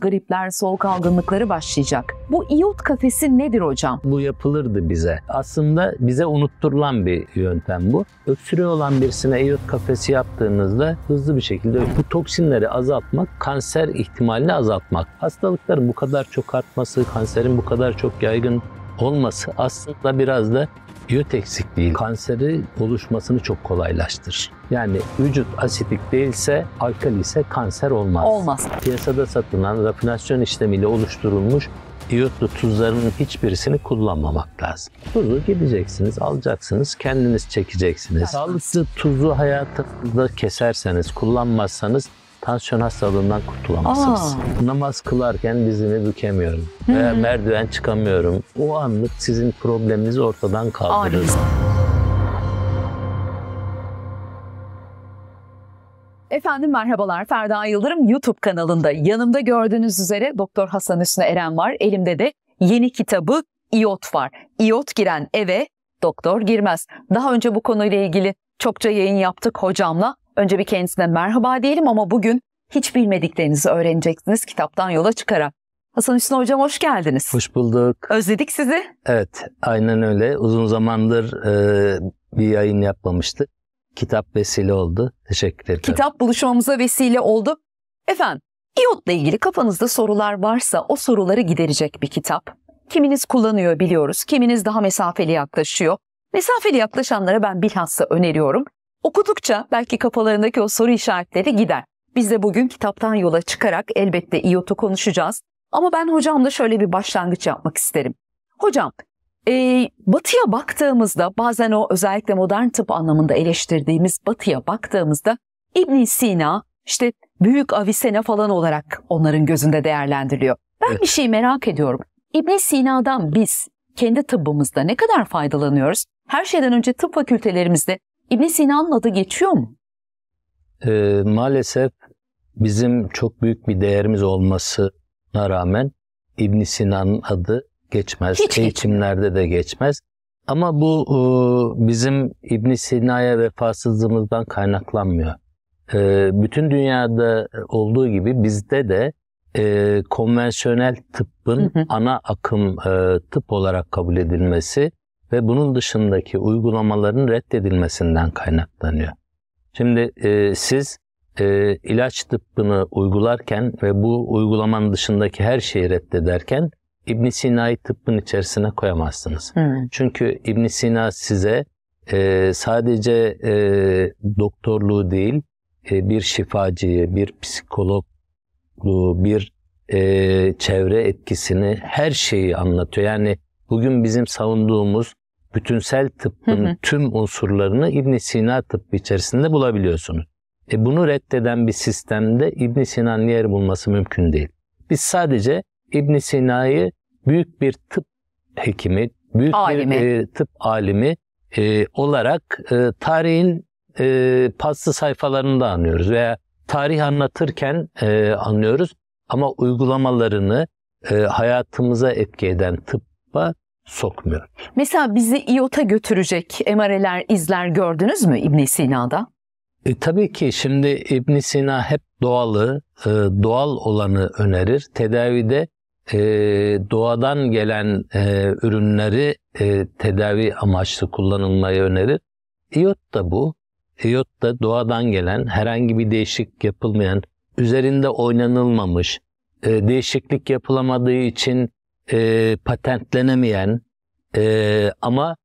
gripler, soğuk algınlıkları başlayacak. Bu iyot kafesi nedir hocam? Bu yapılırdı bize. Aslında bize unutturulan bir yöntem bu. Öksürüğü olan birisine iyot kafesi yaptığınızda hızlı bir şekilde bu toksinleri azaltmak, kanser ihtimalini azaltmak. Hastalıkların bu kadar çok artması, kanserin bu kadar çok yaygın olması aslında biraz da iyot eksikliği kanseri oluşmasını çok kolaylaştırır. Yani vücut asitik değilse, alkali ise kanser olmaz. Olmaz. Piyasada satılan rafinasyon işlemiyle oluşturulmuş iyotlu tuzların hiçbirisini kullanmamak lazım. Tuzu gideceksiniz, alacaksınız, kendiniz çekeceksiniz. Sağlıklı tuzu hayatınızda keserseniz, kullanmazsanız tansiyon hastalığından kurtulamazsınız. Namaz kılarken dizimi bükemiyorum veya merdiven çıkamıyorum. O anlık sizin probleminizi ortadan kaldırır. Efendim merhabalar, Ferda Yıldırım YouTube kanalında yanımda gördüğünüz üzere Doktor Hasan Hüsnü Eren var. Elimde de yeni kitabı İyot var. İyot giren eve doktor girmez. Daha önce bu konuyla ilgili çokça yayın yaptık hocamla. Önce bir kendisine merhaba diyelim ama bugün hiç bilmediklerinizi öğreneceksiniz kitaptan yola çıkarak. Hasan Hüsnü hocam hoş geldiniz. Hoş bulduk. Özledik sizi. Evet, aynen öyle. Uzun zamandır bir yayın yapmamıştık. Kitap vesile oldu. Teşekkür ederim. Kitap buluşmamıza vesile oldu. Efendim, iyotla ilgili kafanızda sorular varsa o soruları giderecek bir kitap. Kiminiz kullanıyor biliyoruz, kiminiz daha mesafeli yaklaşıyor. Mesafeli yaklaşanlara ben bilhassa öneriyorum. Okudukça belki kafalarındaki o soru işaretleri gider. Biz de bugün kitaptan yola çıkarak elbette iyotu konuşacağız. Ama ben hocamla şöyle bir başlangıç yapmak isterim. Hocam, Batı'ya baktığımızda bazen o özellikle modern tıp anlamında eleştirdiğimiz Batı'ya baktığımızda İbn Sina işte Büyük Avicenna falan olarak onların gözünde değerlendiriliyor. Ben bir şey merak ediyorum. İbn Sina'dan biz kendi tıbbımızda ne kadar faydalanıyoruz? Her şeyden önce tıp fakültelerimizde İbn Sina'nın adı geçiyor mu? Maalesef bizim çok büyük bir değerimiz olmasına rağmen İbn Sina'nın adı geçmez. Hiç eğitimlerde de geçmez. Ama bu bizim İbn Sina'ya vefasızlığımızdan kaynaklanmıyor. Bütün dünyada olduğu gibi bizde de konvansiyonel tıbbın ana akım tıp olarak kabul edilmesi ve bunun dışındaki uygulamaların reddedilmesinden kaynaklanıyor. Şimdi siz ilaç tıbbını uygularken ve bu uygulamanın dışındaki her şeyi reddederken İbn Sina'yı tıbbın içerisine koyamazsınız. Çünkü İbn Sina size sadece doktorluğu değil, bir şifacıyı, bir psikologluğu, bir çevre etkisini, her şeyi anlatıyor. Yani bugün bizim savunduğumuz bütünsel tıbbın tüm unsurlarını İbn Sina tıbbı içerisinde bulabiliyorsunuz. Bunu reddeden bir sistemde İbn Sina'nın yer bulması mümkün değil. Biz sadece İbn Sina'yı büyük bir tıp hekimi, büyük bir tıp alimi olarak tarihin paslı sayfalarında anlıyoruz veya tarih anlatırken anlıyoruz ama uygulamalarını hayatımıza etki eden tıbba sokmuyor. Mesela bizi iyota götürecek emareler, izler gördünüz mü İbn Sina'da? Tabii ki şimdi İbn Sina hep doğal olanı önerir. Tedavide doğadan gelen ürünleri tedavi amaçlı kullanılmayı önerir. İyot da bu. İyot da doğadan gelen, herhangi bir değişiklik yapılmayan, üzerinde oynanılmamış, değişiklik yapılamadığı için patentlenemeyen ama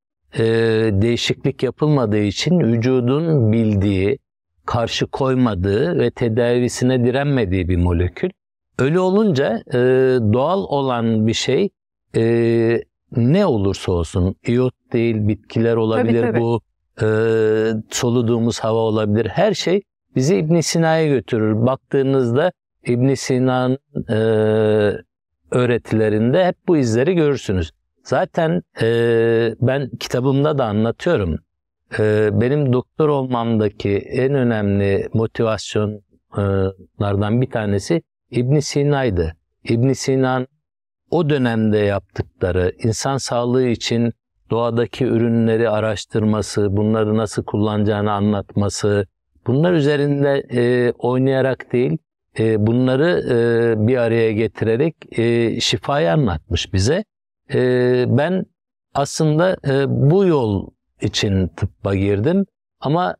değişiklik yapılmadığı için vücudun bildiği, karşı koymadığı ve tedavisine direnmediği bir molekül. Öyle olunca doğal olan bir şey ne olursa olsun, iyot değil, bitkiler olabilir, tabii. Bu soluduğumuz hava olabilir, her şey bizi İbn Sina'ya götürür. Baktığınızda İbn Sina'nın öğretilerinde hep bu izleri görürsünüz. Zaten ben kitabımda da anlatıyorum. Benim doktor olmamdaki en önemli motivasyonlardan bir tanesi İbn Sina'ydı. İbn Sina'nın o dönemde yaptıkları, insan sağlığı için doğadaki ürünleri araştırması, bunları nasıl kullanacağını anlatması, bunlar üzerinde oynayarak değil, bunları bir araya getirerek şifayı anlatmış bize. Ben aslında bu yol için tıbba girdim ama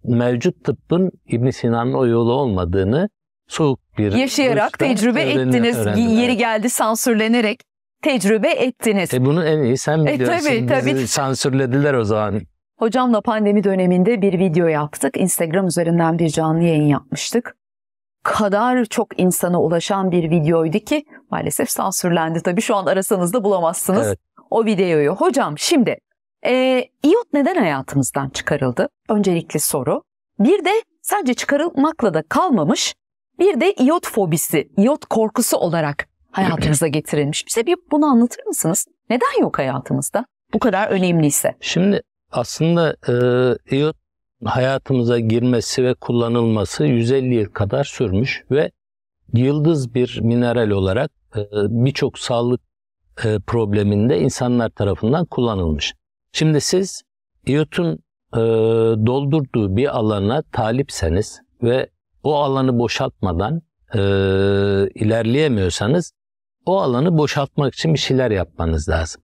mevcut tıbbın İbn Sina'nın o yolu olmadığını soğuk bir yaşayarak tecrübe ettiniz. Yeri geldi sansürlenerek tecrübe ettiniz. Bunu en iyi sen biliyorsun. Tabii. Bizi sansürlediler o zaman. Hocamla pandemi döneminde bir video yaptık. Instagram üzerinden bir canlı yayın yapmıştık. Kadar çok insana ulaşan bir videoydu ki maalesef sansürlendi. Tabii şu an arasanızda bulamazsınız o videoyu. Hocam şimdi iot neden hayatımızdan çıkarıldı? Öncelikli soru. Bir de sadece çıkarılmakla da kalmamış, bir de iot fobisi, iot korkusu olarak hayatımıza getirilmiş. Bize bir bunu anlatır mısınız? Neden yok hayatımızda? Bu kadar önemliyse. Şimdi aslında iot hayatımıza girmesi ve kullanılması 150 yıl kadar sürmüş ve yıldız bir mineral olarak birçok sağlık probleminde insanlar tarafından kullanılmış. Şimdi siz iotun doldurduğu bir alana talipseniz ve o alanı boşaltmadan ilerleyemiyorsanız o alanı boşaltmak için bir şeyler yapmanız lazım.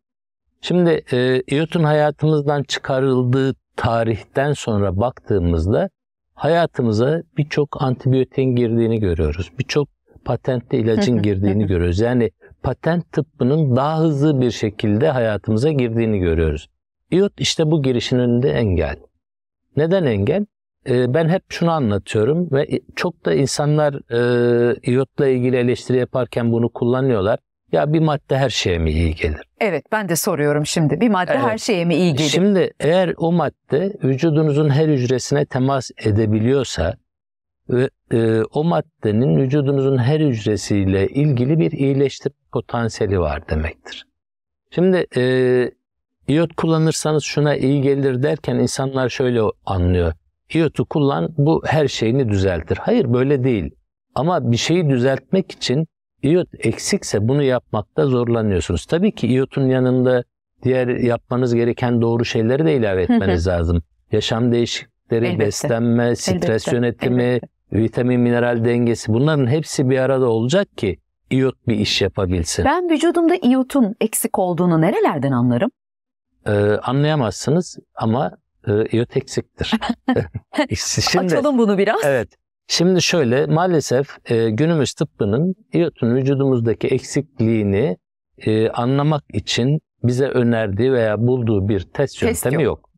Şimdi iotun hayatımızdan çıkarıldığı tarihten sonra baktığımızda hayatımıza birçok antibiyotiğin girdiğini görüyoruz. Birçok patentli ilacın girdiğini görüyoruz. Yani patent tıbbının daha hızlı bir şekilde hayatımıza girdiğini görüyoruz. İyot işte bu girişin önünde engel. Neden engel? Ben hep şunu anlatıyorum ve çok da insanlar iyotla ilgili eleştiri yaparken bunu kullanıyorlar. Ya bir madde her şeye mi iyi gelir? Evet, ben de soruyorum şimdi. Bir madde her şeye mi iyi gelir? Şimdi eğer o madde vücudunuzun her hücresine temas edebiliyorsa ve o maddenin vücudunuzun her hücresiyle ilgili bir iyileştirme potansiyeli var demektir. Şimdi iyot kullanırsanız şuna iyi gelir derken insanlar şöyle anlıyor. İyotu kullan, bu her şeyini düzeltir. Hayır, böyle değil. Ama bir şeyi düzeltmek için iyot eksikse bunu yapmakta zorlanıyorsunuz. Tabii ki iyotun yanında diğer yapmanız gereken doğru şeyleri de ilave etmeniz lazım. Yaşam değişiklikleri, Elbette. beslenme, stres yönetimi, vitamin mineral dengesi, bunların hepsi bir arada olacak ki iyot bir iş yapabilsin. Ben vücudumda iyotun eksik olduğunu nerelerden anlarım? Anlayamazsınız ama iyot eksiktir. Şimdi, açalım bunu biraz. Evet. Şimdi şöyle, maalesef günümüz tıbbının iyotun vücudumuzdaki eksikliğini anlamak için bize önerdiği veya bulduğu bir test yöntemi yok.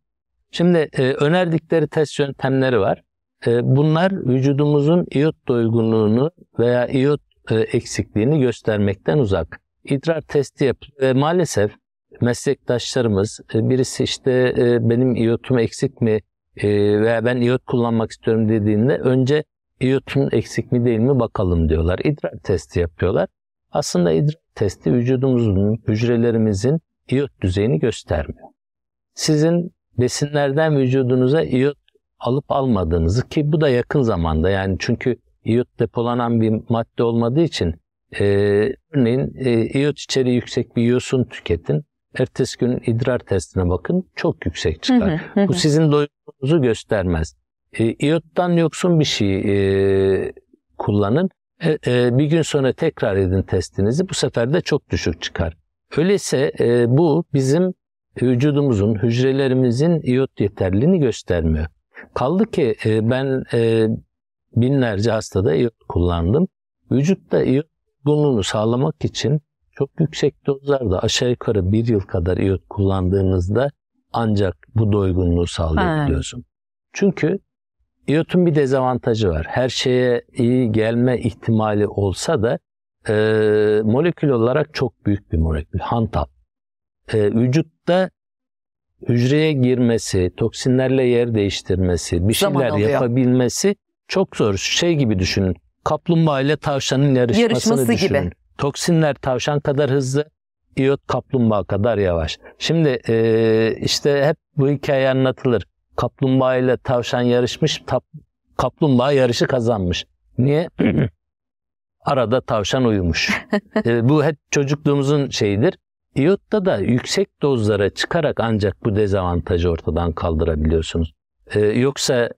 Şimdi önerdikleri test yöntemleri var. Bunlar vücudumuzun iyot doygunluğunu veya iyot eksikliğini göstermekten uzak. İdrar testi yapıyor ve maalesef meslektaşlarımız, birisi işte benim iyotum eksik mi veya ben iyot kullanmak istiyorum dediğinde önce iyotun eksik mi değil mi bakalım diyorlar. İdrar testi yapıyorlar. Aslında idrar testi vücudumuzun, hücrelerimizin iyot düzeyini göstermiyor. Sizin besinlerden vücudunuza iyot alıp almadığınızı, ki bu da yakın zamanda, yani çünkü iyot depolanan bir madde olmadığı için örneğin iyot içeriği yüksek bir yosun tüketin. Ertesi gün idrar testine bakın, çok yüksek çıkar. Bu sizin doygunluğunuzu göstermez. İyottan yoksun bir şey kullanın. Bir gün sonra tekrar edin testinizi. Bu sefer de çok düşük çıkar. Öyleyse bu bizim vücudumuzun, hücrelerimizin iyot yeterliliğini göstermiyor. Kaldı ki ben binlerce hastada iyot kullandım. Vücutta iyot doygunluğunu sağlamak için çok yüksek dozlarda, aşağı yukarı 1 yıl kadar iyot kullandığınızda ancak bu doygunluğu sağlayabiliyorsun. Çünkü iyotun bir dezavantajı var. Her şeye iyi gelme ihtimali olsa da molekül olarak çok büyük bir molekül. Hantal. Vücutta hücreye girmesi, toksinlerle yer değiştirmesi, bir şeyler yapabilmesi çok zor. Şey gibi düşünün. Kaplumbağa ile tavşanın yarışmasını düşünün. Gibi. Toksinler tavşan kadar hızlı, iyot kaplumbağa kadar yavaş. Şimdi işte hep bu hikaye anlatılır. Kaplumbağa ile tavşan yarışmış, kaplumbağa yarışı kazanmış. Niye? Arada tavşan uyumuş. Bu hep çocukluğumuzun şeyidir. İyotta da yüksek dozlara çıkarak ancak bu dezavantajı ortadan kaldırabiliyorsunuz. Yoksa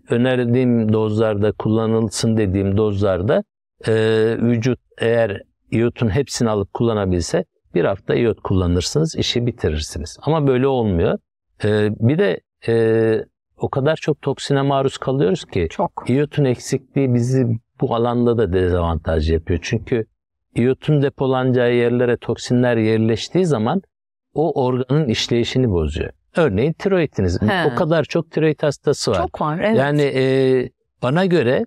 önerdiğim dozlarda, kullanılsın dediğim dozlarda vücut eğer iyotun hepsini alıp kullanabilse bir hafta iyot kullanırsınız, işi bitirirsiniz. Ama böyle olmuyor. Bir de o kadar çok toksine maruz kalıyoruz ki Çok. iyotun eksikliği bizi bu alanda da dezavantaj yapıyor. Çünkü iyotun depolanacağı yerlere toksinler yerleştiği zaman o organın işleyişini bozuyor. Örneğin tiroidiniz. O kadar çok tiroid hastası var. Çok var, evet. Yani bana göre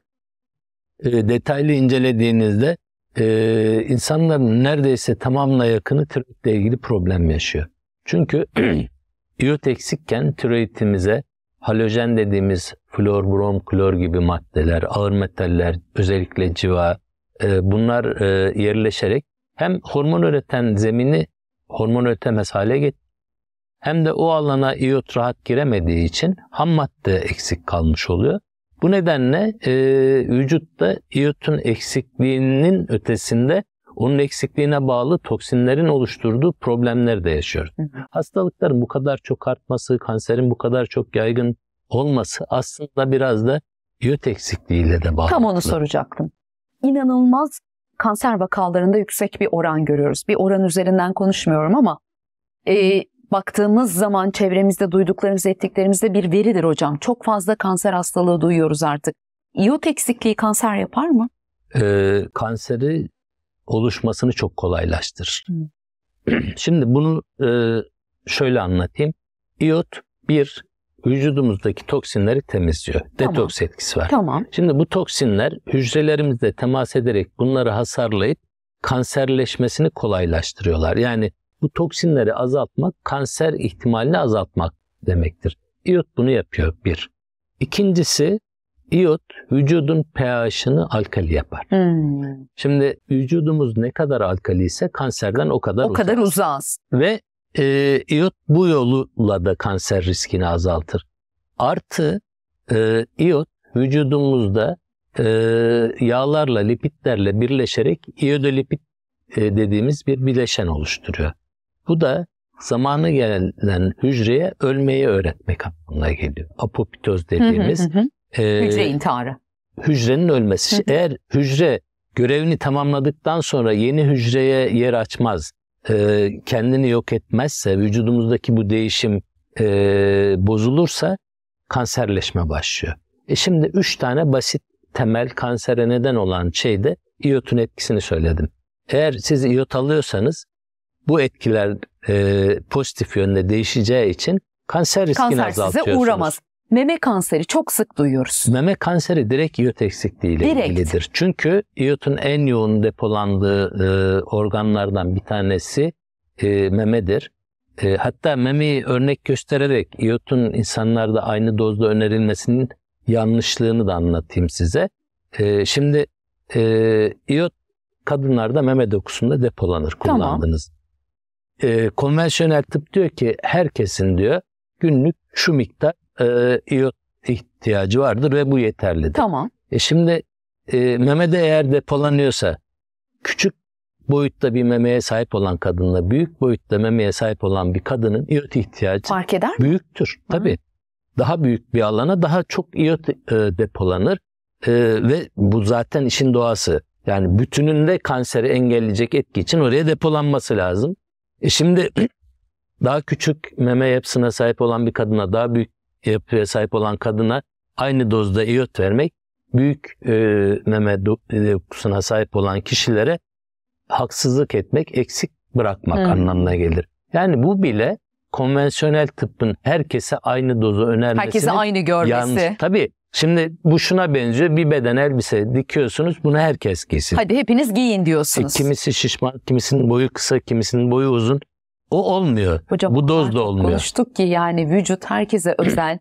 detaylı incelediğinizde insanların neredeyse tamamına yakını tiroidle ilgili problem yaşıyor. Çünkü iyot eksikken tiroidimize halojen dediğimiz flor, brom, klor gibi maddeler, ağır metaller, özellikle civa, bunlar yerleşerek hem hormon üreten zemini hormon üretemez hale getiriyor, hem de o alana iyot rahat giremediği için ham madde eksik kalmış oluyor. Bu nedenle vücutta iyotun eksikliğinin ötesinde onun eksikliğine bağlı toksinlerin oluşturduğu problemler de yaşıyoruz. Hastalıkların bu kadar çok artması, kanserin bu kadar çok yaygın olması aslında biraz da iyot eksikliğiyle de bağlı. Tam onu soracaktım. İnanılmaz kanser vakalarında yüksek bir oran görüyoruz. Bir oran üzerinden konuşmuyorum ama baktığımız zaman çevremizde duyduklarımız, ettiklerimizde bir veridir hocam. Çok fazla kanser hastalığı duyuyoruz artık. İyot eksikliği kanser yapar mı? Kanseri oluşmasını çok kolaylaştırır. Şimdi bunu şöyle anlatayım. İyot vücudumuzdaki toksinleri temizliyor. Tamam. Detoks etkisi var. Tamam. Şimdi bu toksinler hücrelerimizde temas ederek bunları hasarlayıp kanserleşmesini kolaylaştırıyorlar. Yani bu toksinleri azaltmak, kanser ihtimalini azaltmak demektir. İyot bunu yapıyor, bir. İkincisi, iyot vücudun pH'ını alkali yapar. Şimdi vücudumuz ne kadar alkali ise kanserden o kadar uzağız. Ve iyot bu yolla da kanser riskini azaltır. Artı iyot vücudumuzda yağlarla, lipidlerle birleşerek iyodolipid dediğimiz bir bileşen oluşturuyor. Bu da zamanı gelen hücreye ölmeyi öğretmek anlamına geliyor. Apoptoz dediğimiz hücre intiharı. Hücrenin ölmesi. Eğer hücre görevini tamamladıktan sonra yeni hücreye yer açmaz, kendini yok etmezse, vücudumuzdaki bu değişim bozulursa kanserleşme başlıyor. Şimdi 3 tane basit temel kansere neden olan şeyde iyotun etkisini söyledim. Eğer siz iyot alıyorsanız bu etkiler pozitif yönde değişeceği için kanser riskini azaltıyorsunuz. Size uğramaz. Meme kanseri çok sık duyuyoruz. Meme kanseri direkt iyot eksikliğiyle ilgilidir. Çünkü iyotun en yoğun depolandığı organlardan bir tanesi memedir. Hatta memeyi örnek göstererek iyotun insanlarda aynı dozda önerilmesinin yanlışlığını da anlatayım size. Şimdi iyot kadınlarda meme dokusunda depolanır kullandığınız. Konvansiyonel tıp diyor ki herkesin diyor günlük şu miktar iyot ihtiyacı vardır ve bu yeterlidir. Tamam. Şimdi memede eğer depolanıyorsa küçük boyutta bir memeye sahip olan kadınla büyük boyutta memeye sahip olan bir kadının iyot ihtiyacı fark eder mi? Büyüktür. Tabii. Daha büyük bir alana daha çok iyot depolanır ve bu zaten işin doğası. Yani bütününde kanseri engelleyecek etki için oraya depolanması lazım. Şimdi daha küçük meme yapısına sahip olan bir kadına, daha büyük yapıya sahip olan kadına aynı dozda iyot vermek, büyük meme dokusuna sahip olan kişilere haksızlık etmek, eksik bırakmak anlamına gelir. Yani bu bile konvansiyonel tıbbın herkese aynı dozu önermesinin herkese aynı görmesi. Yanlış. Tabii. Şimdi bu şuna benziyor. Bir beden elbise dikiyorsunuz. Bunu herkes giysin. Hadi hepiniz giyin diyorsunuz. Kimisi şişman, kimisinin boyu kısa, kimisinin boyu uzun. O olmuyor. Hocam, bu dozda olmuyor. Konuştuk ki yani vücut herkese özel,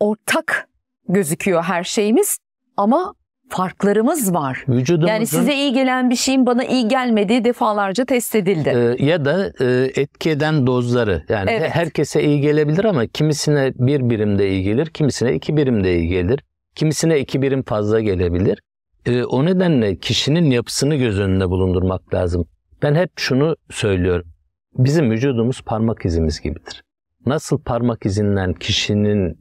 ortak gözüküyor her şeyimiz ama farklarımız var. Yani size iyi gelen bir şeyin bana iyi gelmediği defalarca test edildi. Ya da etki eden dozları. Yani herkese iyi gelebilir ama kimisine 1 birim de iyi gelir, kimisine 2 birim de iyi gelir, kimisine 2 birim fazla gelebilir. O nedenle kişinin yapısını göz önünde bulundurmak lazım. Ben hep şunu söylüyorum. Bizim vücudumuz parmak izimiz gibidir. Nasıl parmak izinden kişinin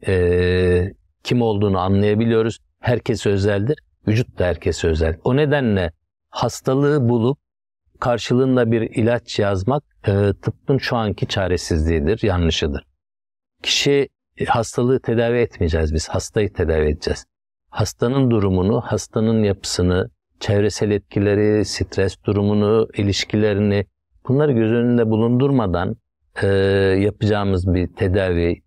kim olduğunu anlayabiliyoruz. Herkese özeldir. Vücut da herkese özel. O nedenle hastalığı bulup karşılığında bir ilaç yazmak tıbbın şu anki çaresizliğidir, yanlışıdır. Hastalığı tedavi etmeyeceğiz biz, hastayı tedavi edeceğiz. Hastanın durumunu, hastanın yapısını, çevresel etkileri, stres durumunu, ilişkilerini, bunları göz önünde bulundurmadan yapacağımız bir tedavi,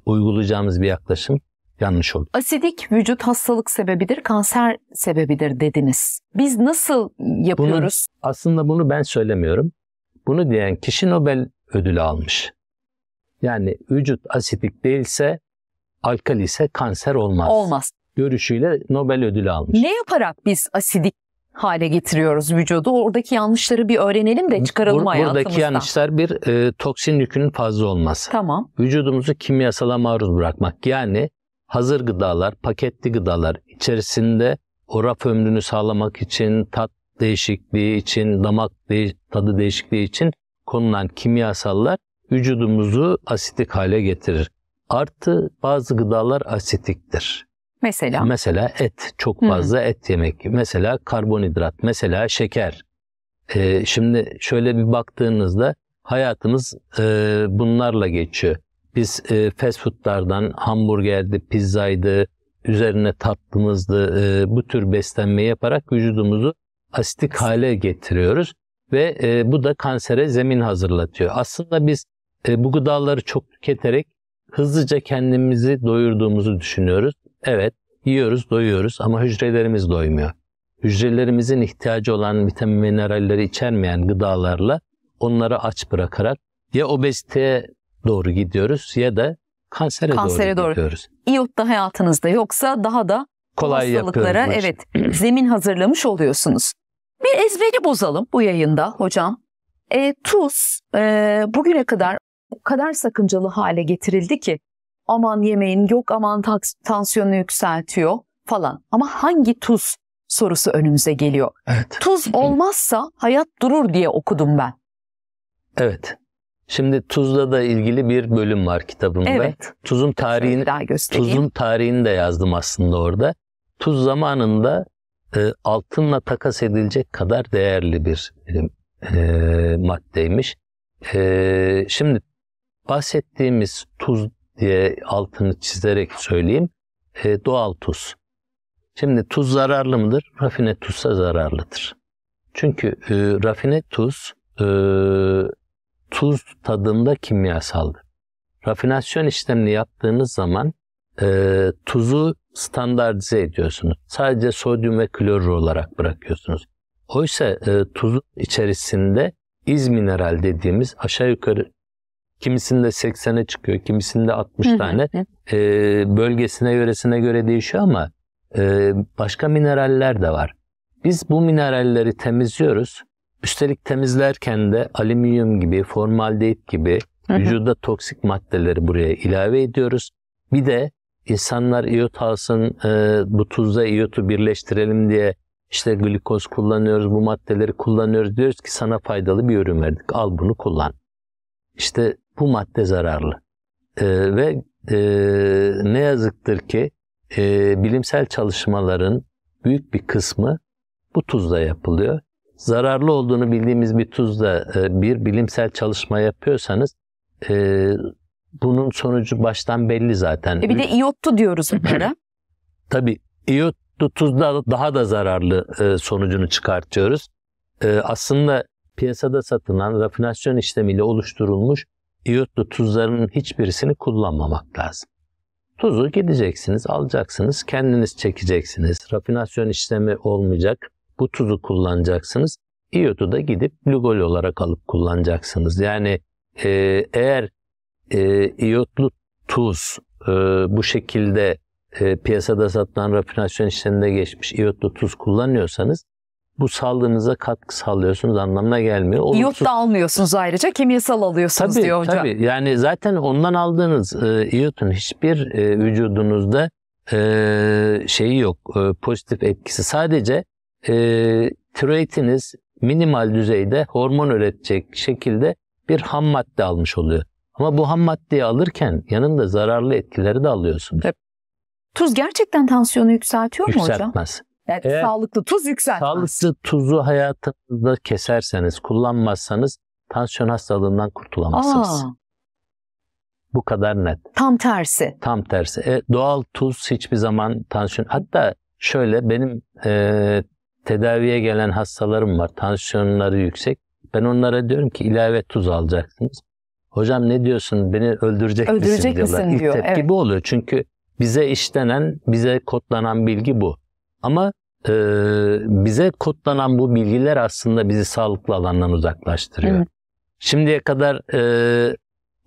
uygulayacağımız bir yaklaşım yanlış olur. Asidik vücut hastalık sebebidir, kanser sebebidir dediniz. Biz nasıl yapıyoruz? Aslında bunu ben söylemiyorum. Bunu diyen kişi Nobel ödülü almış. Yani vücut asidik değilse, alkali ise kanser olmaz. Olmaz. Görüşüyle Nobel ödülü almış. Ne yaparak biz asidik hale getiriyoruz vücudu? Oradaki yanlışları bir öğrenelim de çıkaralım hayatımızdan. Buradaki yanlışlar bir toksin yükünün fazla olması. Tamam. Vücudumuzu kimyasala maruz bırakmak. Yani hazır gıdalar, paketli gıdalar içerisinde o raf ömrünü sağlamak için, tat değişikliği için, damak tadı değişikliği için konulan kimyasallar vücudumuzu asitik hale getirir. Artı bazı gıdalar asitiktir. Mesela et, çok fazla et yemek. Mesela karbonhidrat, mesela şeker. Şimdi şöyle bir baktığınızda hayatımız bunlarla geçiyor. Biz fast foodlardan hamburgerdi, pizzaydı, üzerine tatlımızdı, bu tür beslenme yaparak vücudumuzu asitik hale getiriyoruz. Ve bu da kansere zemin hazırlatıyor. Aslında biz bu gıdaları çok tüketerek hızlıca kendimizi doyurduğumuzu düşünüyoruz. Evet, yiyoruz, doyuyoruz ama hücrelerimiz doymuyor. Hücrelerimizin ihtiyacı olan vitamin ve mineralleri içermeyen gıdalarla onları aç bırakarak ya obeziteye doğru gidiyoruz ya da kansere doğru gidiyoruz. İyot da hayatınızda yoksa daha da kolay hastalıklara zemin hazırlamış oluyorsunuz. Bir ezberi bozalım bu yayında hocam. Tuz bugüne kadar o kadar sakıncalı hale getirildi ki aman yemeyin, yok aman tansiyonu yükseltiyor falan. Ama hangi tuz sorusu önümüze geliyor. Evet. Tuz olmazsa hayat durur diye okudum ben. Evet. Şimdi tuzla da ilgili bir bölüm var kitabımda. Evet. Tuzun tarihini de yazdım aslında orada. Tuz zamanında altınla takas edilecek kadar değerli bir maddeymiş. Şimdi bahsettiğimiz tuz diye altını çizerek söyleyeyim. Doğal tuz. Şimdi tuz zararlı mıdır? Rafine tuzsa zararlıdır. Çünkü rafine tuz tuz tadında kimyasaldır. Rafinasyon işlemini yaptığınız zaman tuzu standartize ediyorsunuz. Sadece sodyum ve klorür olarak bırakıyorsunuz. Oysa tuzun içerisinde izmineral dediğimiz aşağı yukarı kimisinde 80'e çıkıyor, kimisinde 60 tane bölgesine, yöresine göre değişiyor ama başka mineraller de var. Biz bu mineralleri temizliyoruz. Üstelik temizlerken de alüminyum gibi, formaldehit gibi vücuda toksik maddeleri buraya ilave ediyoruz. Bir de insanlar iyot alsın, bu tuzla iyotu birleştirelim diye işte glikoz kullanıyoruz, bu maddeleri kullanıyoruz. Diyoruz ki sana faydalı bir ürün verdik, al bunu kullan. İşte bu madde zararlı. Ve ne yazıktır ki bilimsel çalışmaların büyük bir kısmı bu tuzla yapılıyor. Zararlı olduğunu bildiğimiz bir tuzla bir bilimsel çalışma yapıyorsanız bunun sonucu baştan belli zaten. Bir de iyotlu diyoruz bunlara. Tabii iyotlu tuzda daha da zararlı sonucunu çıkartıyoruz. Aslında piyasada satılan rafinasyon işlemiyle oluşturulmuş iyotlu tuzların hiçbirisini kullanmamak lazım. Tuzu gideceksiniz, alacaksınız, kendiniz çekeceksiniz. Rafinasyon işlemi olmayacak. Bu tuzu kullanacaksınız. İyotu da gidip glukol olarak alıp kullanacaksınız. Yani eğer iyotlu tuz bu şekilde piyasada satılan rafinasyon işleminde geçmiş iyotlu tuz kullanıyorsanız bu sağlığınıza katkı sağlıyorsunuz anlamına gelmiyor. İyot da almıyorsunuz ayrıca, kimyasal alıyorsunuz diyor hocam. Tabii yani zaten ondan aldığınız iyotun hiçbir vücudunuzda şeyi yok, pozitif etkisi. Sadece tiroidiniz minimal düzeyde hormon üretecek şekilde bir ham madde almış oluyor. Ama bu ham maddeyi alırken yanında zararlı etkileri de alıyorsunuz. Tuz gerçekten tansiyonu yükseltiyor mu hocam? Yükseltmez. Yani Eğer sağlıklı tuz yükseltmez. Sağlıklı tuzu hayatınızda keserseniz, kullanmazsanız tansiyon hastalığından kurtulamazsınız. Bu kadar net. Tam tersi. Tam tersi. Doğal tuz hiçbir zaman tansiyon... Hatta şöyle, benim tedaviye gelen hastalarım var. Tansiyonları yüksek. Ben onlara diyorum ki ilave tuz alacaksınız. Hocam ne diyorsun? Beni öldürecek misin diyorlar. İlk diyor. tepki Evet. bu oluyor. Çünkü bize işlenen, bize kodlanan bilgi bu. Ama bize kodlanan bu bilgiler aslında bizi sağlıklı alandan uzaklaştırıyor. Evet. Şimdiye kadar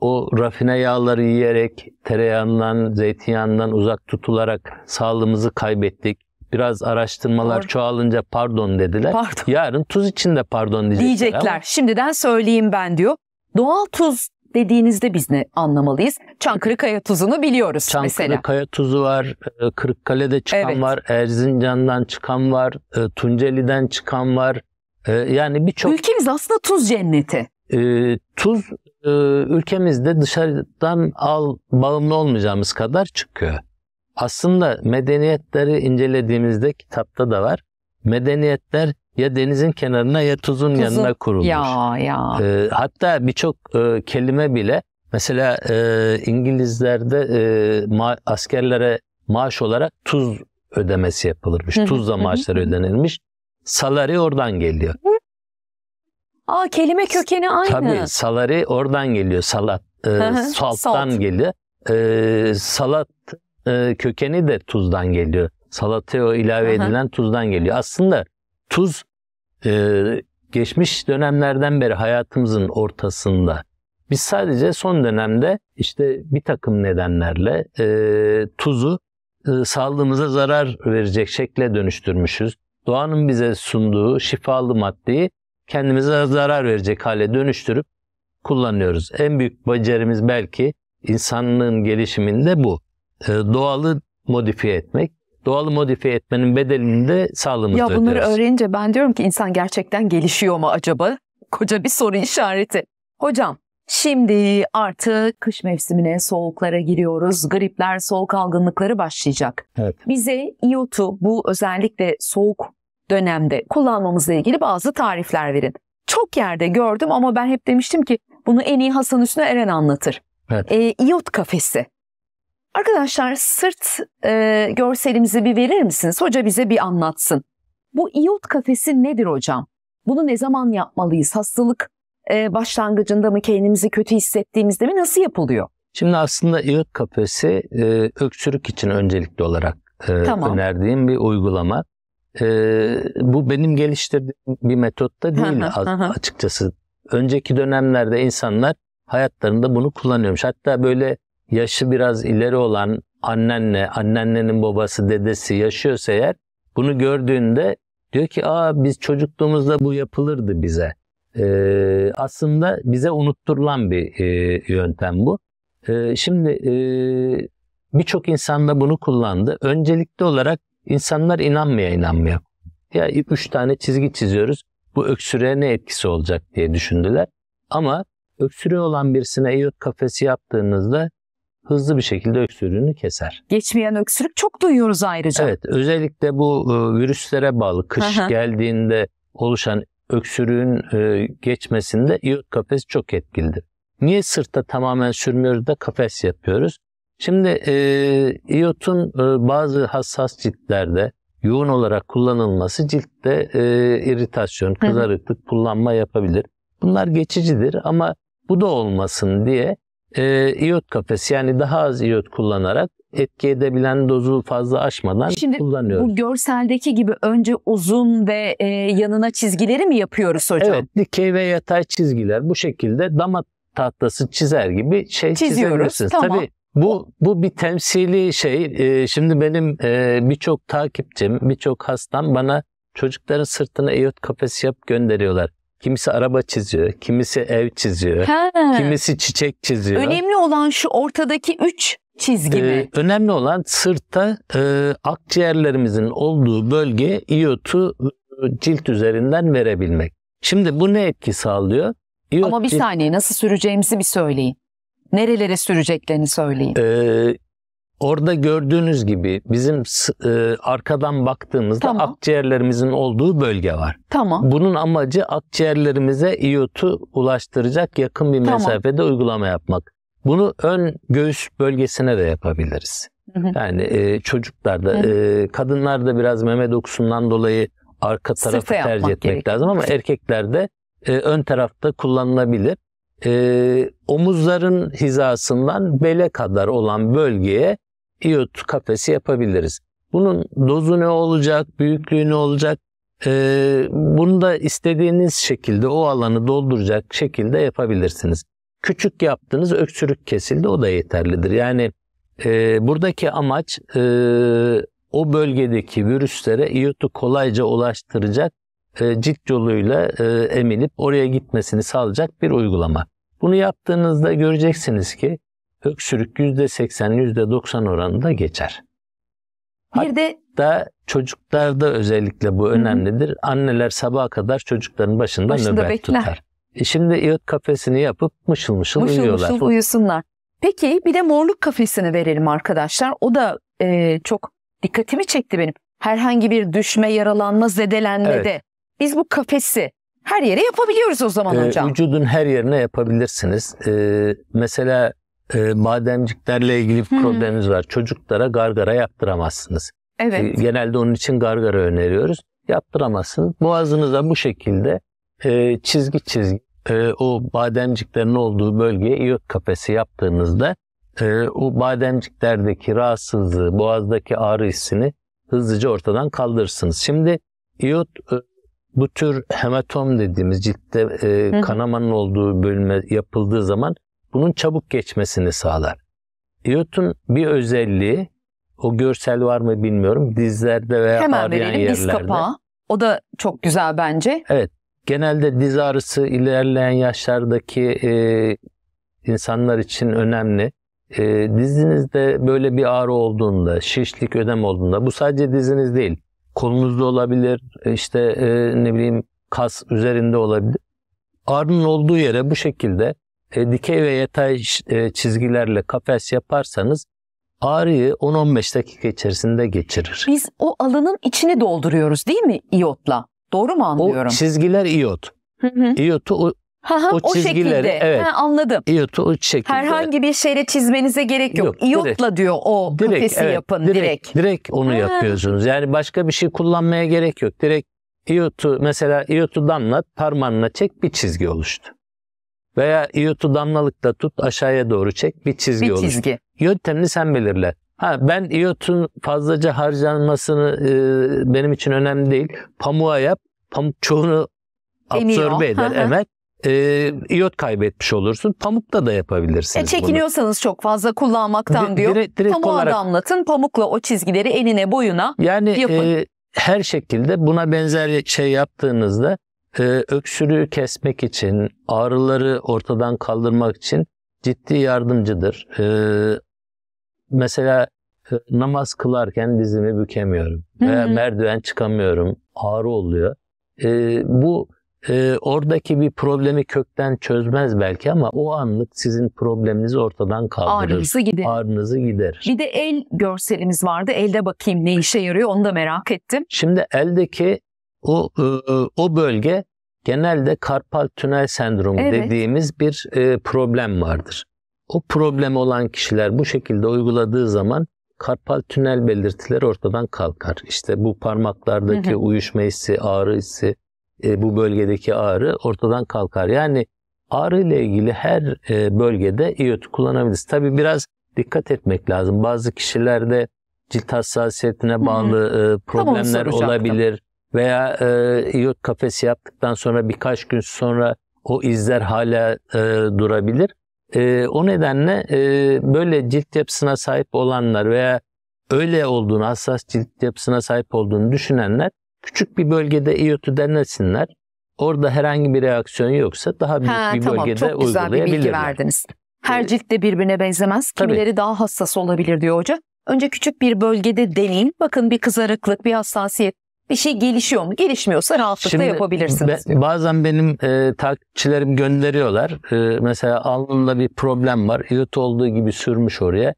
o rafine yağları yiyerek, tereyağından, zeytinyağından uzak tutularak sağlığımızı kaybettik. Biraz araştırmalar çoğalınca pardon dediler. Pardon. Yarın tuz için de pardon diyecekler. Ama... Şimdiden söyleyeyim ben diyor. Doğal tuz dediğinizde biz ne anlamalıyız? Çankırıkaya tuzunu biliyoruz mesela. Çankırıkaya tuzu var, Kırıkkale'de çıkan var, Erzincan'dan çıkan var, Tunceli'den çıkan var. Yani birçok... Ülkemiz aslında tuz cenneti. Tuz ülkemizde dışarıdan bağımlı olmayacağımız kadar çıkıyor. Aslında medeniyetleri incelediğimizde kitapta da var. Medeniyetler ya denizin kenarına ya tuzun yanına kurulmuş. Hatta birçok kelime bile mesela İngilizlerde askerlere maaş olarak tuz ödemesi yapılırmış. Tuzla maaşları ödenilmiş. Salary oradan geliyor. Kelime kökeni aynı. Tabii salary oradan geliyor. Salttan geliyor. Salat kökeni de tuzdan geliyor. Salataya o ilave edilen tuzdan geliyor. Aslında tuz geçmiş dönemlerden beri hayatımızın ortasında. Biz sadece son dönemde işte bir takım nedenlerle tuzu sağlığımıza zarar verecek şekle dönüştürmüşüz. Doğanın bize sunduğu şifalı maddeyi kendimize zarar verecek hale dönüştürüp kullanıyoruz. En büyük becerimiz belki insanlığın gelişiminde bu. Doğalı modifiye etmek. Doğalı modifiye etmenin bedelini de sağlığımızda ödüyoruz. Bunları öğrenince ben diyorum ki insan gerçekten gelişiyor mu acaba? Koca bir soru işareti. Hocam şimdi artık kış mevsimine, soğuklara giriyoruz. Gripler, soğuk algınlıkları başlayacak. Evet. Bize iyotu bu özellikle soğuk dönemde kullanmamızla ilgili bazı tarifler verin. Çok yerde gördüm ama ben hep demiştim ki bunu en iyi Hasan Hüsnü Eren anlatır. Evet. İyot kafesi. Arkadaşlar sırt görselimizi bir verir misiniz? Hoca bize bir anlatsın. Bu iyot kafesi nedir hocam? Bunu ne zaman yapmalıyız? Hastalık başlangıcında mı, kendimizi kötü hissettiğimizde mi, nasıl yapılıyor? Şimdi aslında iyot kafesi öksürük için öncelikli olarak önerdiğim bir uygulama. Bu benim geliştirdiğim bir metot da değil açıkçası. Önceki dönemlerde insanlar hayatlarında bunu kullanıyormuş. Hatta böyle yaşı biraz ileri olan anneannenin babası, dedesi yaşıyorsa eğer bunu gördüğünde diyor ki biz çocukluğumuzda bu yapılırdı bize. Aslında bize unutturulan bir yöntem bu. Şimdi birçok insan da bunu kullandı. Öncelikli olarak insanlar inanmaya. Ya 3 tane çizgi çiziyoruz. Bu öksürüğe ne etkisi olacak diye düşündüler. Ama öksürüğü olan birisine iyot kafesi yaptığınızda hızlı bir şekilde öksürüğünü keser. Geçmeyen öksürük çok duyuyoruz ayrıca. Evet, özellikle bu virüslere bağlı kış geldiğinde oluşan öksürüğün geçmesinde iyot kafesi çok etkilidir. Niye sırtta tamamen sürmüyoruz da kafes yapıyoruz? Şimdi iyotun bazı hassas ciltlerde yoğun olarak kullanılması ciltte iritasyon, kızarıklık, pullanma yapabilir. Bunlar geçicidir ama bu da olmasın diye iyot kafesi, yani daha az iyot kullanarak etki edebilen dozu fazla aşmadan kullanıyoruz. Bu görseldeki gibi önce uzun ve yanına çizgileri mi yapıyoruz hocam? Evet, dikey ve yatay çizgiler bu şekilde damak tahtası çizer gibi çizebilirsiniz. Tamam. Tabii bu bir temsili şey. Şimdi benim birçok takipçim, birçok hastam bana çocukların sırtına iyot kafesi yapıp gönderiyorlar. Kimisi araba çiziyor, kimisi ev çiziyor, kimisi çiçek çiziyor. Önemli olan şu ortadaki 3 çizgi mi? Önemli olan sırtta akciğerlerimizin olduğu bölgeye iyotu cilt üzerinden verebilmek. Şimdi bu ne etki sağlıyor? Ama bir saniye, nasıl süreceğimizi bir söyleyin. Nerelere süreceklerini söyleyin. orada gördüğünüz gibi bizim arkadan baktığımızda Tamam. akciğerlerimizin olduğu bölge var. Tamam. Bunun amacı akciğerlerimize iyotu ulaştıracak yakın bir Tamam. mesafede uygulama yapmak. Bunu ön göğüs bölgesine de yapabiliriz. Hı hı. Yani çocuklarda, kadınlarda biraz meme dokusundan dolayı arka tarafı Sırta yapmak tercih etmek gerekiyor. lazım ama erkeklerde ön tarafta kullanılabilir. Omuzların hizasından bele kadar olan bölgeye iyot kafesi yapabiliriz. Bunun dozu ne olacak, büyüklüğü ne olacak? Bunu da istediğiniz şekilde o alanı dolduracak şekilde yapabilirsiniz. Küçük yaptığınız öksürük kesildi, o da yeterlidir. Yani buradaki amaç o bölgedeki virüslere iyotu kolayca ulaştıracak cilt yoluyla emilip oraya gitmesini sağlayacak bir uygulama. Bunu yaptığınızda göreceksiniz ki öksürük %80, %90 oranında geçer. Bir de Hatta çocuklarda özellikle bu önemlidir. Anneler sabaha kadar çocukların başında nöbet bekler. tutar. Şimdi iyot kafesini yapıp mışıl mışıl mışıl uyuyorlar. mışıl uyusunlar. Peki bir de morluk kafesini verelim arkadaşlar. O da çok dikkatimi çekti benim. Herhangi bir düşme, yaralanma, zedelenmede Evet. biz bu kafesi her yere yapabiliyoruz o zaman hocam. Vücudun her yerine yapabilirsiniz. Mesela bademciklerle ilgili bir probleminiz var. Çocuklara gargara yaptıramazsınız. Evet. Genelde onun için gargara öneriyoruz. Yaptıramazsınız. Boğazınıza bu şekilde çizgi o bademciklerin olduğu bölgeye iyot kafesi yaptığınızda o bademciklerdeki rahatsızlığı, boğazdaki ağrı hissini hızlıca ortadan kaldırırsınız. Şimdi iyot bu tür hematom dediğimiz ciltte kanamanın olduğu bölüme yapıldığı zaman bunun çabuk geçmesini sağlar. İyotun bir özelliği, o görsel var mı bilmiyorum, dizlerde veya Hemen ağrıyan verelim yerlerde. diz kapağı. O da çok güzel bence. Evet. Genelde diz ağrısı ilerleyen yaşlardaki insanlar için önemli. Dizinizde böyle bir ağrı olduğunda, şişlik, ödem olduğunda, bu sadece diziniz değil, kolunuzda olabilir, işte ne bileyim kas üzerinde olabilir. Ağrının olduğu yere bu şekilde dikey ve yatay çizgilerle kafes yaparsanız ağrıyı 10-15 dakika içerisinde geçirir. Biz o alanın içini dolduruyoruz değil mi iyotla? Doğru mu anlıyorum? O çizgiler iyot. İyotu o çizgileri, şekilde. evet. Anladım. İyotu o şekilde. Herhangi bir şeyle çizmenize gerek yok. Yok, İyotla diyor o kafesi evet, yapın direkt. Direkt onu yapıyorsunuz. Yani başka bir şey kullanmaya gerek yok. Direkt iyotu, mesela iyotu damlat, parmağınla çek, bir çizgi oluştu. Veya iyotu damlalıkla tut, aşağıya doğru çek, bir çizgi oluştu. Çizgi. Yöntemini sen belirle. Ben iyotun fazlaca harcanmasını benim için önemli değil. Pamuğa yap. Pamuk çoğunu absorbe eder, emer. İyot kaybetmiş olursun. Pamukla da yapabilirsiniz çekiniyorsanız bunu çok fazla kullanmaktan diyor. Direkt pamuğa olarak damlatın. Pamukla o çizgileri enine boyuna yapın. Her şekilde buna benzer şey yaptığınızda öksürüğü kesmek için, ağrıları ortadan kaldırmak için ciddi yardımcıdır. Mesela namaz kılarken dizimi bükemiyorum veya merdiven çıkamıyorum, ağrı oluyor. Bu oradaki bir problemi kökten çözmez belki ama o anlık sizin probleminizi ortadan kaldırır. Ağrınızı giderir. Bir de el görselimiz vardı. Elde bakayım ne işe yarıyor, onu da merak ettim. Şimdi eldeki o bölge genelde karpal tünel sendromu dediğimiz bir problem vardır. O problem olan kişiler bu şekilde uyguladığı zaman karpal tünel belirtileri ortadan kalkar. İşte bu parmaklardaki uyuşma hissi, ağrı hissi, bu bölgedeki ağrı ortadan kalkar. Yani ağrı ile ilgili her bölgede iyotu kullanabiliriz. Tabii biraz dikkat etmek lazım. Bazı kişilerde cilt hassasiyetine bağlı problemler olabilir. Veya iyot kafesi yaptıktan sonra birkaç gün sonra o izler hala durabilir. O nedenle böyle cilt yapısına sahip olanlar veya öyle olduğunu, hassas cilt yapısına sahip olduğunu düşünenler küçük bir bölgede iyotu denesinler. Orada herhangi bir reaksiyon yoksa daha büyük bir bölgede çok güzel bir bilgi verdiniz. Her cilt de birbirine benzemez. Kimileri daha hassas olabilir diyor hoca. Önce küçük bir bölgede deneyin. Bakın bir kızarıklık, bir hassasiyet, bir şey gelişiyor mu? Gelişmiyorsa rahatlıkla yapabilirsiniz. Bazen benim takipçilerim gönderiyorlar. Mesela alnında bir problem var. İyot olduğu gibi sürmüş oraya.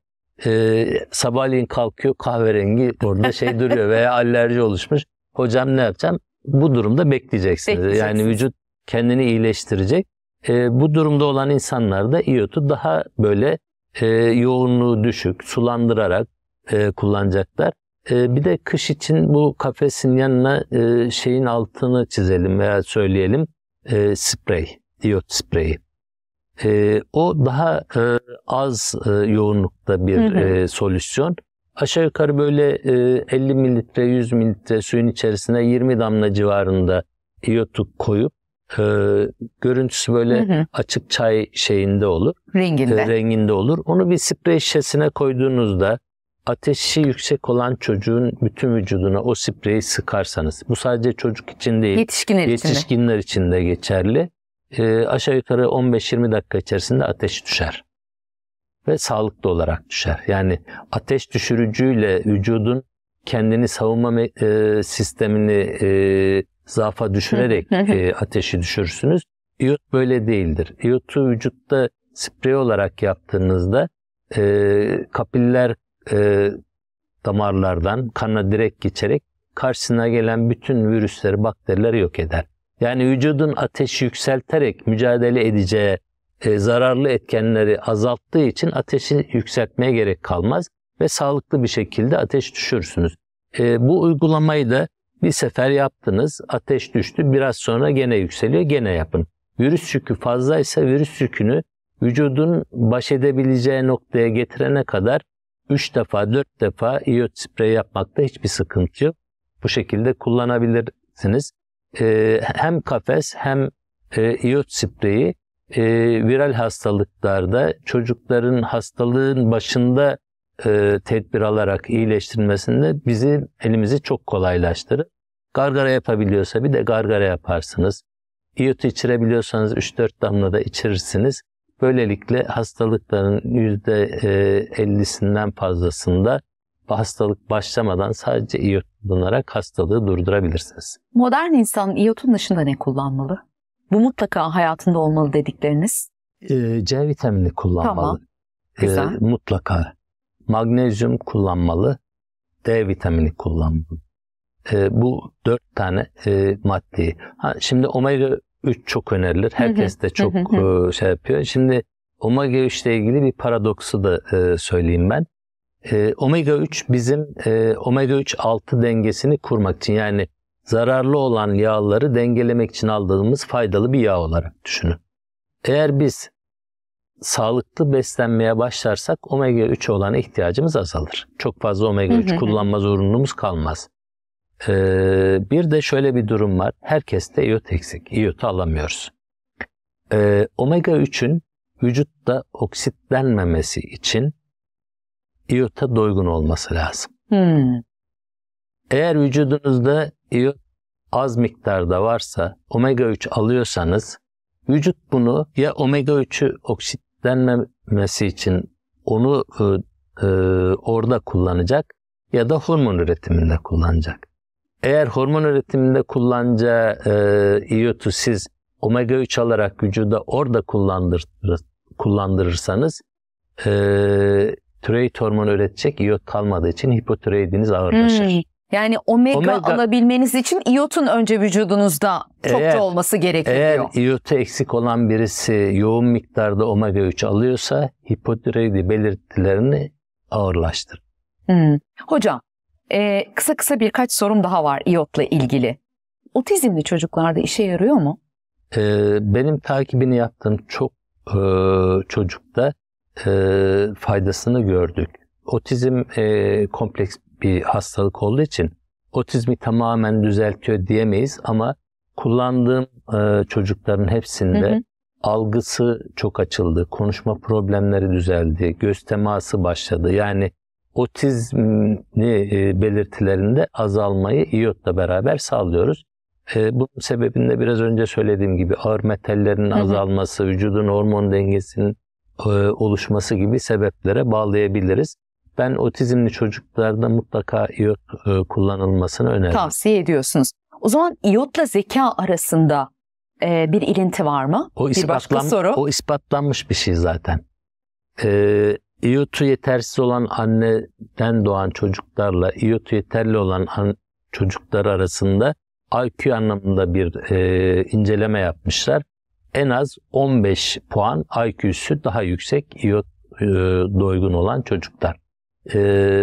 Sabahleyin kalkıyor, kahverengi orada duruyor veya alerji oluşmuş. Hocam ne yapacağım? Bu durumda bekleyeceksiniz. Yani vücut kendini iyileştirecek. Bu durumda olan insanlar da iyotu daha böyle yoğunluğu düşük, sulandırarak kullanacaklar. Bir de kış için bu kafesin yanına şeyin altını çizelim veya söyleyelim. Sprey, iyot spreyi. O daha az yoğunlukta bir solüsyon. Aşağı yukarı böyle 50 mililitre, 100 mililitre suyun içerisine 20 damla civarında iyotu koyup görüntüsü böyle açık çay şeyinde olur. Renginde olur. Onu bir sprey şişesine koyduğunuzda ateşi yüksek olan çocuğun bütün vücuduna o spreyi sıkarsanız, bu sadece çocuk için değil, yetişkinler için de geçerli. Aşağı yukarı 15-20 dakika içerisinde ateş düşer. Ve sağlıklı olarak düşer. Yani ateş düşürücüyle vücudun kendini savunma sistemini zaafa düşürerek ateşi düşürürsünüz. İyot böyle değildir. İyotu vücutta sprey olarak yaptığınızda kapiller damarlardan kana direkt geçerek karşısına gelen bütün virüsleri, bakterileri yok eder. Yani vücudun ateşi yükselterek mücadele edeceği zararlı etkenleri azalttığı için ateşi yükseltmeye gerek kalmaz ve sağlıklı bir şekilde ateş düşürürsünüz. Bu uygulamayı da bir sefer yaptınız, ateş düştü, biraz sonra gene yükseliyor, gene yapın. Virüs yükü fazlaysa virüs yükünü vücudun baş edebileceği noktaya getirene kadar 3 defa, 4 defa iyot spreyi yapmakta hiçbir sıkıntı yok. Bu şekilde kullanabilirsiniz. Hem kafes hem iyot spreyi viral hastalıklarda çocukların hastalığın başında tedbir alarak iyileştirmesinde bizim elimizi çok kolaylaştırır. Gargara yapabiliyorsa bir de gargara yaparsınız. İyotu içirebiliyorsanız 3-4 damla da içirirsiniz. Böylelikle hastalıkların %50'sinden fazlasında bu hastalık başlamadan sadece iyot kullanarak hastalığı durdurabilirsiniz. Modern insan iyotun dışında ne kullanmalı? Bu mutlaka hayatında olmalı dedikleriniz. C vitamini kullanmalı. Tamam. Güzel. Mutlaka. Magnezyum kullanmalı. D vitamini kullanmalı. Bu 4 tane maddeyi. Şimdi omega 3 çok önerilir. Herkes de çok şey yapıyor. Şimdi omega 3 ile ilgili bir paradoksu da söyleyeyim ben. Omega 3 bizim omega 3 6 dengesini kurmak için, yani zararlı olan yağları dengelemek için aldığımız faydalı bir yağ olarak düşünün. Eğer biz sağlıklı beslenmeye başlarsak omega 3 olan ihtiyacımız azalır. Çok fazla omega 3 kullanma zorunluluğumuz kalmaz. Bir de şöyle bir durum var. Herkeste iyot eksik. İyotu alamıyoruz. Omega 3'ün vücutta oksitlenmemesi için iyota doygun olması lazım. Eğer vücudunuzda iyot az miktarda varsa, omega 3 alıyorsanız, vücut bunu ya omega 3'ü oksitlenmemesi için onu orada kullanacak ya da hormon üretiminde kullanacak. Eğer hormon üretiminde kullanacağı iyotu siz omega 3 alarak vücuda orada kullandırırsanız tiroid hormonu üretecek iyot kalmadığı için hipotiroidiniz ağırlaşır. Yani omega alabilmeniz için iyotun önce vücudunuzda çokça olması gerekiyor. Eğer iyotu eksik olan birisi yoğun miktarda omega 3 alıyorsa hipotiroidi belirtilerini ağırlaştırır. Hocam, kısa birkaç sorum daha var iyotla ilgili. Otizmli çocuklarda işe yarıyor mu? Benim takibini yaptığım çok çocukta faydasını gördük. Otizm kompleks bir hastalık olduğu için otizmi tamamen düzeltiyor diyemeyiz ama kullandığım çocukların hepsinde algısı çok açıldı, konuşma problemleri düzeldi, göz teması başladı. Yani otizmli belirtilerinde azalmayı iyotla beraber sağlıyoruz. Bunun sebebinde biraz önce söylediğim gibi ağır metallerin azalması, vücudun hormon dengesinin oluşması gibi sebeplere bağlayabiliriz. Ben otizmli çocuklarda mutlaka iyot kullanılmasını öneririm. Tavsiye ediyorsunuz. O zaman iyotla zeka arasında bir ilinti var mı? Bir başka soru. O ispatlanmış bir şey zaten. İyotu yetersiz olan anneden doğan çocuklarla iyotu yeterli olan çocuklar arasında IQ anlamında bir inceleme yapmışlar. En az 15 puan IQ'su daha yüksek iyot doygun olan çocuklar.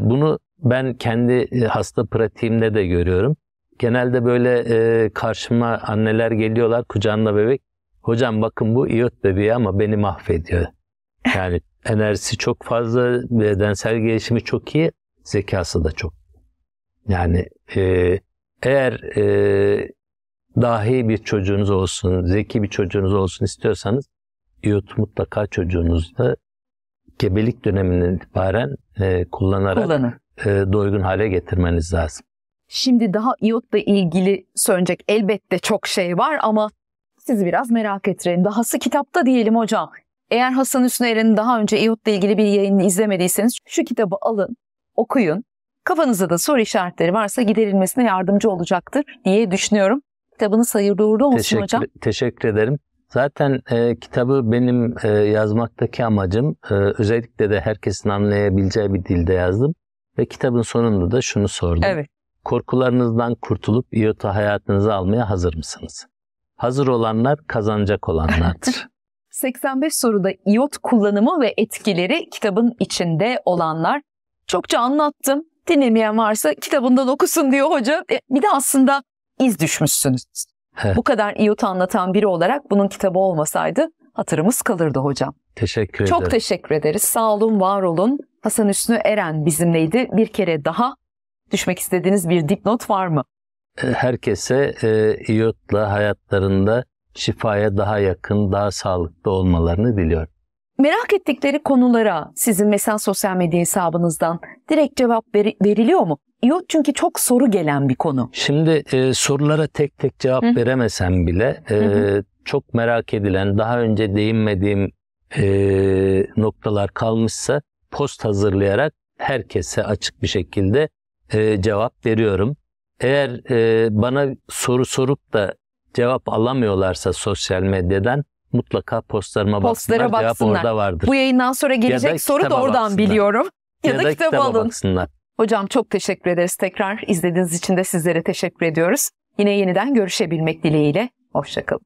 Bunu ben kendi hasta pratiğimde de görüyorum. Genelde böyle karşıma anneler geliyorlar kucağında bebek. Hocam bakın bu iyot bebeği ama beni mahvediyor. Yani enerjisi çok fazla, bedensel gelişimi çok iyi, zekası da çok. Yani eğer dahi bir çocuğunuz olsun, zeki bir çocuğunuz olsun istiyorsanız iyot mutlaka çocuğunuzda gebelik döneminden itibaren kullanarak doygun hale getirmeniz lazım. Şimdi daha iyotla ilgili söyleyecek elbette çok şey var ama sizi biraz merak ettirelim. Dahası kitapta diyelim hocam. Eğer Hasan Hüsnü Eren'in daha önce iyotla ilgili bir yayını izlemediyseniz şu kitabı alın, okuyun. Kafanızda da soru işaretleri varsa giderilmesine yardımcı olacaktır diye düşünüyorum. Kitabınız hayırlı uğurlu olsun hocam. Teşekkür ederim. Zaten kitabı benim yazmaktaki amacım özellikle de herkesin anlayabileceği bir dilde yazdım. Ve kitabın sonunda da şunu sordum. Evet. Korkularınızdan kurtulup iyotu hayatınıza almaya hazır mısınız? Hazır olanlar kazanacak olanlardır. 85 soruda iyot kullanımı ve etkileri kitabın içinde olanlar. Çokça anlattım. Dinlemeyen varsa kitabından okusun diyor hoca. Bir de aslında iz düşmüşsünüz. Bu kadar iyotu anlatan biri olarak bunun kitabı olmasaydı hatırımız kalırdı hocam. Teşekkür ederim. Çok teşekkür ederiz. Sağ olun, var olun. Hasan Hüsnü Eren bizimleydi. Bir kere daha düşmek istediğiniz bir dipnot var mı? Herkese iyotla hayatlarında şifaya daha yakın, daha sağlıklı olmalarını diliyorum. Merak ettikleri konulara sizin mesela sosyal medya hesabınızdan direkt cevap veriliyor mu? İyot çünkü çok soru gelen bir konu. Şimdi sorulara tek tek cevap veremesem bile çok merak edilen, daha önce değinmediğim noktalar kalmışsa post hazırlayarak herkese açık bir şekilde cevap veriyorum. Eğer bana soru sorup da cevap alamıyorlarsa sosyal medyadan mutlaka postlara baksınlar. Cevap orada vardır. Bu yayından sonra gelecek soru da oradan baksınlar. Biliyorum. Ya da kitabı alın. Baksınlar. Hocam çok teşekkür ederiz tekrar. İzlediğiniz için de sizlere teşekkür ediyoruz. Yine yeniden görüşebilmek dileğiyle. Hoşça kalın.